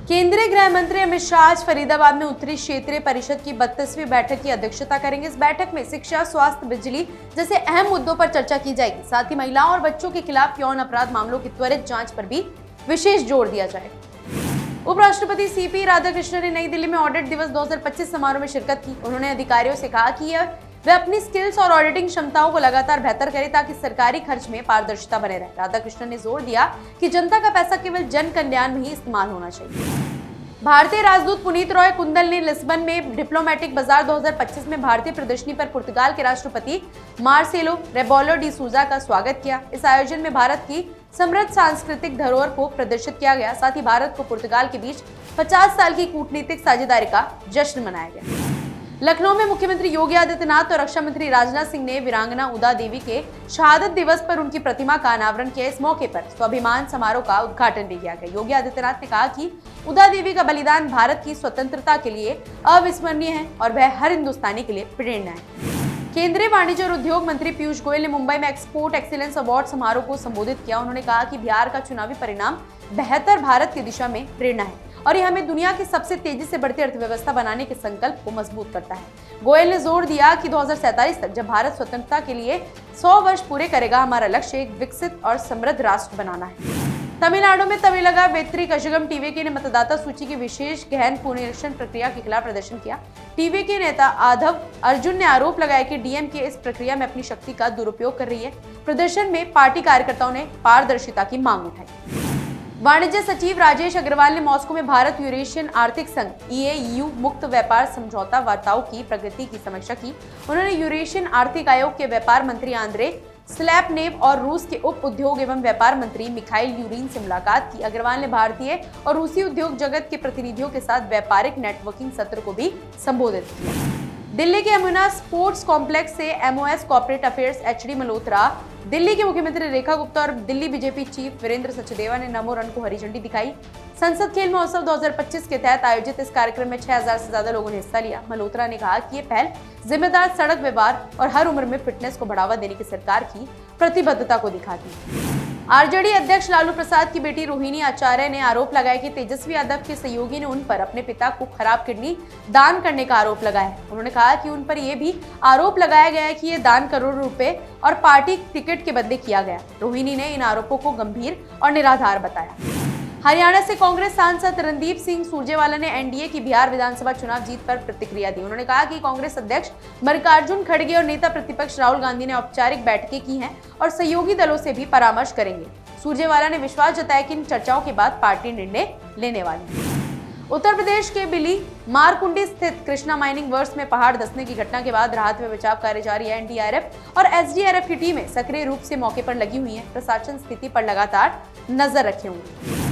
केंद्रीय गृह मंत्री अमित शाह आज फरीदाबाद में उत्तरी क्षेत्रीय परिषद की 32वीं बैठक की अध्यक्षता करेंगे। इस बैठक में शिक्षा, स्वास्थ्य, बिजली जैसे अहम मुद्दों पर चर्चा की जाएगी। साथ ही महिलाओं और बच्चों के खिलाफ यौन अपराध मामलों की त्वरित जांच पर भी विशेष जोर दिया जाएगा। उपराष्ट्रपति सीपी राधाकृष्णन ने नई दिल्ली में ऑडिट दिवस 2025 समारोह में शिरकत की। उन्होंने अधिकारियों से कहा कि वे अपनी स्किल्स और ऑडिटिंग क्षमताओं को लगातार बेहतर करें ताकि सरकारी खर्च में पारदर्शिता बने रहे। राधाकृष्णन ने जोर दिया कि जनता का पैसा केवल जन कल्याण में ही इस्तेमाल होना चाहिए। भारतीय राजदूत पुनीत रॉय कुंदल ने लिस्बन में डिप्लोमेटिक बाजार 2025 में भारतीय प्रदर्शनी पर पुर्तगाल के राष्ट्रपति मार्सेलो रेबेलो डी सूजा का स्वागत किया। इस आयोजन में भारत की समृद्ध सांस्कृतिक धरोहर को प्रदर्शित किया गया। साथ ही भारत को पुर्तगाल के बीच 50 साल की कूटनीतिक साझेदारी का जश्न मनाया गया। लखनऊ में मुख्यमंत्री योगी आदित्यनाथ और रक्षा मंत्री राजनाथ सिंह ने वीरांगना उदा देवी के शहादत दिवस पर उनकी प्रतिमा का अनावरण किया। इस मौके पर स्वाभिमान समारोह का उद्घाटन भी किया गया। योगी आदित्यनाथ ने कहा कि उदा देवी का बलिदान भारत की स्वतंत्रता के लिए अविस्मरणीय है और वह हर हिंदुस्तानी के लिए प्रेरणा है। केंद्रीय वाणिज्य और उद्योग मंत्री पीयूष गोयल ने मुंबई में एक्सपोर्ट एक्सीलेंस अवार्ड समारोह को संबोधित किया। उन्होंने कहा कि बिहार का चुनावी परिणाम बेहतर भारत की दिशा में प्रेरणा है और ये हमें दुनिया की सबसे तेजी से बढ़ती अर्थव्यवस्था बनाने के संकल्प को मजबूत करता है। गोयल ने जोर दिया कि 2047 तक जब भारत स्वतंत्रता के लिए 100 वर्ष पूरे करेगा, हमारा लक्ष्य एक विकसित और समृद्ध राष्ट्र बनाना है। तमिलनाडु में तमिलगा वेत्री कशगम टीवीके ने मतदाता सूची की विशेष गहन पुनरीक्षण प्रक्रिया के खिलाफ प्रदर्शन किया। टीवीके नेता आधव अर्जुन ने आरोप लगाया कि डीएमके इस प्रक्रिया में अपनी शक्ति का दुरुपयोग कर रही है। प्रदर्शन में पार्टी कार्यकर्ताओं ने पारदर्शिता की मांग उठाई। वाणिज्य सचिव राजेश अग्रवाल ने मॉस्को में भारत यूरेशियन आर्थिक संघ (ईएयू) मुक्त व्यापार समझौता वार्ताओं की प्रगति की समीक्षा की। उन्होंने यूरेशियन आर्थिक आयोग के व्यापार मंत्री आंद्रे स्लैपनेव और रूस के उप उद्योग एवं व्यापार मंत्री मिखाइल यूरिन से मुलाकात की। अग्रवाल ने भारतीय और रूसी उद्योग जगत के प्रतिनिधियों के साथ व्यापारिक नेटवर्किंग सत्र को भी संबोधित किया। दिल्ली के यमुना स्पोर्ट्स कॉम्प्लेक्स से MOS corporate affairs HD Malhotra, Delhi के मुख्यमंत्री रेखा गुप्ता और दिल्ली बीजेपी चीफ वीरेंद्र सचदेवा ने नमो रन को हरी झंडी दिखाई। संसद खेल महोत्सव 2025 के तहत आयोजित इस कार्यक्रम में 6000 से ज्यादा लोगों ने हिस्सा लिया। मल्होत्रा ने कहा कि ये पहल जिम्मेदार सड़क व्यवहार और हर उम्र में फिटनेस को बढ़ावा देने की सरकार की प्रतिबद्धता को दिखाती है। आरजेडी अध्यक्ष लालू प्रसाद की बेटी रोहिणी आचार्य ने आरोप लगाया कि तेजस्वी यादव के सहयोगी ने उन पर अपने पिता को खराब किडनी दान करने का आरोप लगाया। उन्होंने कहा कि उन पर यह भी आरोप लगाया गया है कि यह दान करोड़ों रुपए और पार्टी टिकट के बदले किया गया। रोहिणी ने इन आरोपों को गंभीर और निराधार बताया। हरियाणा से कांग्रेस सांसद रणदीप सिंह सुरजेवाला ने एनडीए की बिहार विधानसभा चुनाव जीत पर प्रतिक्रिया दी। उन्होंने कहा कि कांग्रेस अध्यक्ष मल्लिकार्जुन खड़गे और नेता प्रतिपक्ष राहुल गांधी ने औपचारिक बैठकें की हैं और सहयोगी दलों से भी परामर्श करेंगे। सुरजेवाला ने विश्वास जताया कि इन चर्चाओं के बाद पार्टी निर्णय लेने वाली है। उत्तर प्रदेश के बिली मारकुंडी स्थित कृष्णा माइनिंग वर्क्स में पहाड़ धंसने की घटना के बाद राहत व बचाव कार्य जारी है। एनडीआरएफ और एसडीआरएफ की टीमें सक्रिय रूप से मौके पर लगी हुई हैं। प्रशासन स्थिति पर लगातार नजर रखे हुए।